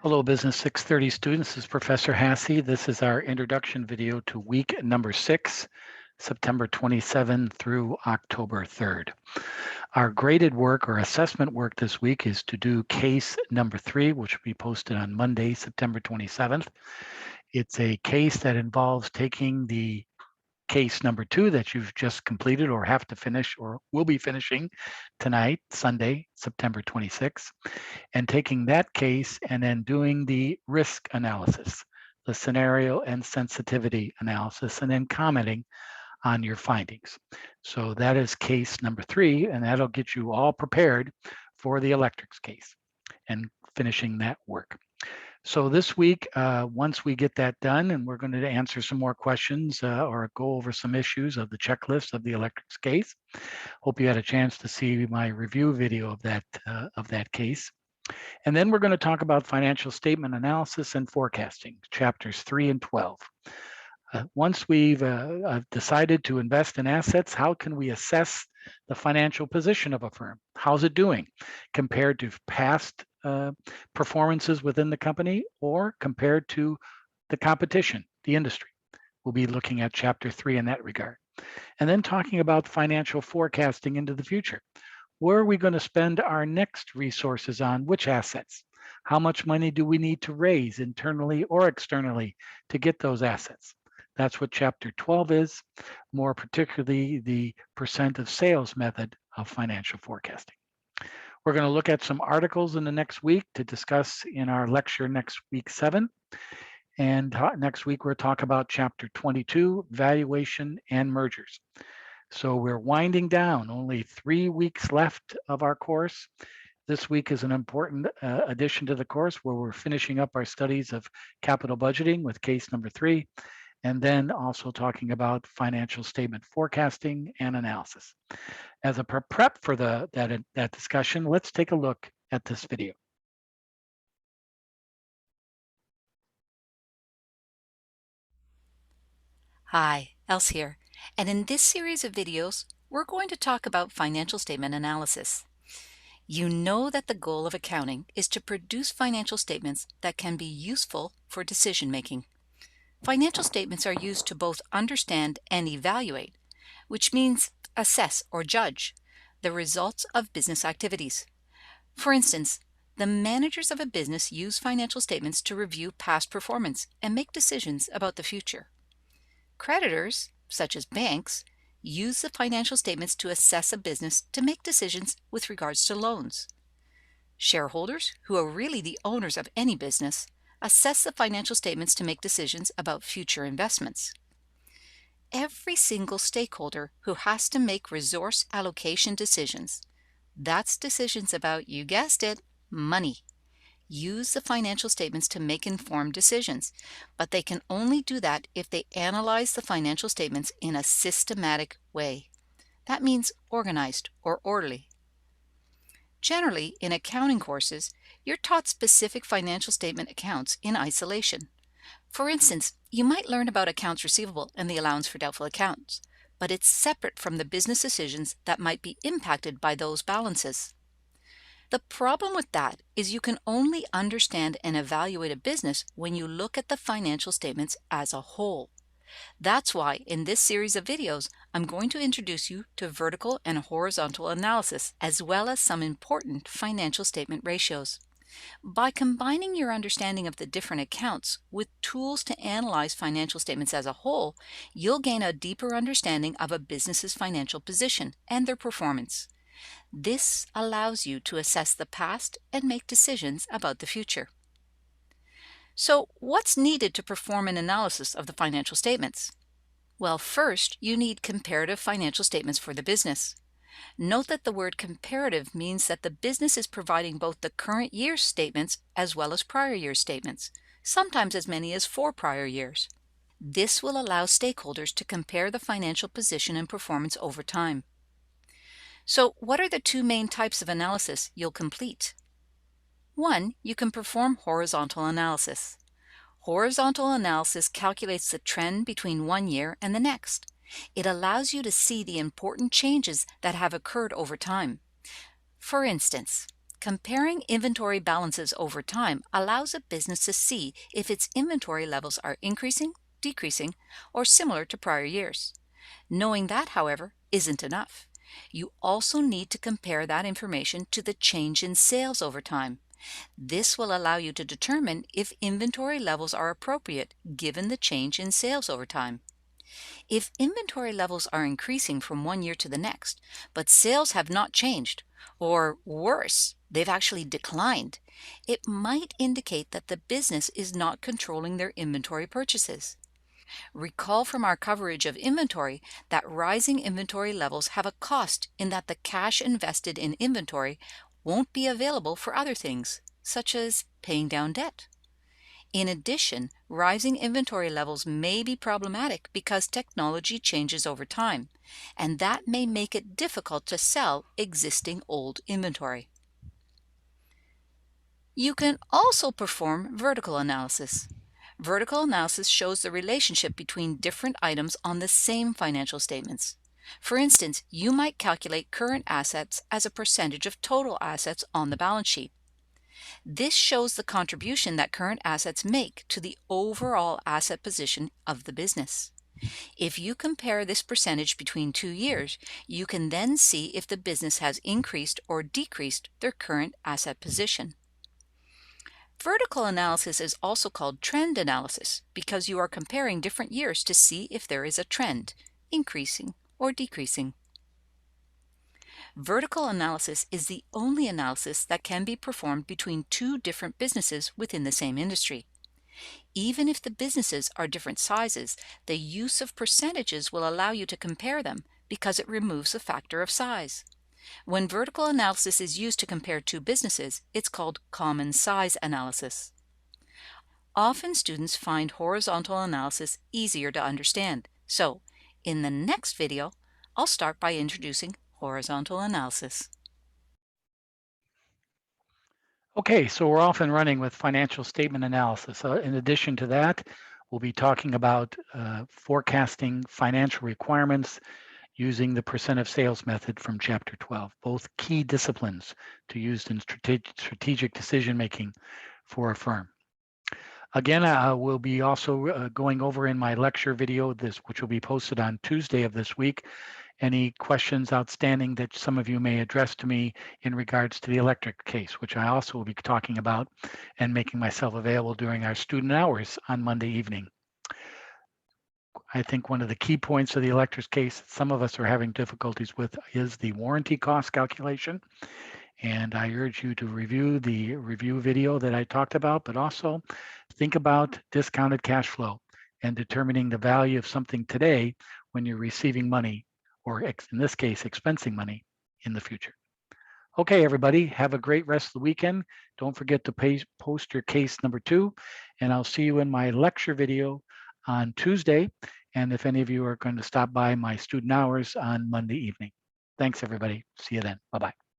Hello, Business 630 students. This is Professor Hassey. This is our introduction video to week number 6, September 27 through October 3rd. Our graded work or assessment work this week is to do case number 3, which will be posted on Monday, September 27th. It's a case that involves taking the case number 2 that you've just completed or have to finish or will be finishing tonight, Sunday, September 26th, and taking that case and then doing the risk analysis, the scenario and sensitivity analysis, and then commenting on your findings. So that is case number 3, and that'll get you all prepared for the electrics case and finishing that work. So this week, once we get that done, and we're going to answer some more questions or go over some issues of the checklist of the electrics case. Hope you had a chance to see my review video of that case. And then we're going to talk about financial statement analysis and forecasting, chapters 3 and 12. Once we've decided to invest in assets, how can we assess the financial position of a firm? How's it doing compared to past performances within the company or compared to the competition, the industry? We'll be looking at chapter 3 in that regard. And then talking about financial forecasting into the future. Where are we going to spend our next resources on? Which assets? How much money do we need to raise internally or externally to get those assets? That's what chapter 12 is, more particularly the percent of sales method of financial forecasting. We're going to look at some articles in the next week to discuss in our lecture next week 7. And next week, we'll talk about chapter 22, valuation and mergers. So we're winding down, only 3 weeks left of our course. This week is an important addition to the course where we're finishing up our studies of capital budgeting with case number 3, and then also talking about financial statement forecasting and analysis. As a prep for that discussion, let's take a look at this video. Hi, Else here, and in this series of videos, we're going to talk about financial statement analysis. You know that the goal of accounting is to produce financial statements that can be useful for decision making. Financial statements are used to both understand and evaluate, which means assess or judge, the results of business activities. For instance, the managers of a business use financial statements to review past performance and make decisions about the future. Creditors, such as banks, use the financial statements to assess a business to make decisions with regards to loans. Shareholders, who are really the owners of any business, assess the financial statements to make decisions about future investments. Every single stakeholder who has to make resource allocation decisions, that's decisions about, you guessed it, money, use the financial statements to make informed decisions, but they can only do that if they analyze the financial statements in a systematic way. That means organized or orderly. Generally, in accounting courses, you're taught specific financial statement accounts in isolation. For instance, you might learn about accounts receivable and the allowance for doubtful accounts, but it's separate from the business decisions that might be impacted by those balances. The problem with that is you can only understand and evaluate a business when you look at the financial statements as a whole. That's why in this series of videos, I'm going to introduce you to vertical and horizontal analysis, as well as some important financial statement ratios. By combining your understanding of the different accounts with tools to analyze financial statements as a whole, you'll gain a deeper understanding of a business's financial position and their performance. This allows you to assess the past and make decisions about the future. So, what's needed to perform an analysis of the financial statements? Well, first, you need comparative financial statements for the business. Note that the word comparative means that the business is providing both the current year's statements as well as prior year's statements, sometimes as many as 4 prior years. This will allow stakeholders to compare the financial position and performance over time. So, what are the 2 main types of analysis you'll complete? 1, you can perform horizontal analysis. Horizontal analysis calculates the trend between one year and the next. It allows you to see the important changes that have occurred over time. For instance, Comparing inventory balances over time allows a business to see if its inventory levels are increasing, decreasing, or similar to prior years. Knowing that, however, isn't enough. You also need to compare that information to the change in sales over time. This will allow you to determine if inventory levels are appropriate given the change in sales over time. If inventory levels are increasing from one year to the next, but sales have not changed, or worse, they've actually declined, it might indicate that the business is not controlling their inventory purchases. Recall from our coverage of inventory that rising inventory levels have a cost in that the cash invested in inventory won't be available for other things, such as paying down debt. In addition, rising inventory levels may be problematic because technology changes over time, and that may make it difficult to sell existing old inventory. You can also perform vertical analysis. Vertical analysis shows the relationship between different items on the same financial statements. For instance, you might calculate current assets as a percentage of total assets on the balance sheet. This shows the contribution that current assets make to the overall asset position of the business. If you compare this percentage between 2 years, you can then see if the business has increased or decreased their current asset position. Vertical analysis is also called trend analysis because you are comparing different years to see if there is a trend, increasing or decreasing. Vertical analysis is the only analysis that can be performed between two different businesses within the same industry. Even if the businesses are different sizes, the use of percentages will allow you to compare them because it removes the factor of size. When vertical analysis is used to compare two businesses, it's called common size analysis. Often students find horizontal analysis easier to understand. So, in the next video, I'll start by introducing horizontal analysis. Okay, so we're off and running with financial statement analysis. In addition to that, we'll be talking about forecasting financial requirements using the percent of sales method from Chapter 12, both key disciplines to use in strategic decision making for a firm. Again, I will be also going over in my lecture video, which will be posted on Tuesday of this week, any questions outstanding that some of you may address to me in regards to the electric case, which I also will be talking about and making myself available during our student hours on Monday evening. I think one of the key points of the electric case some of us are having difficulties with is the warranty cost calculation. And I urge you to review the review video that I talked about, but also think about discounted cash flow and determining the value of something today when you're receiving money, or in this case, expensing money in the future. Okay, everybody, have a great rest of the weekend. Don't forget to post your case number 2, and I'll see you in my lecture video on Tuesday. And if any of you are going to stop by my student hours on Monday evening. Thanks, everybody. See you then. Bye-bye.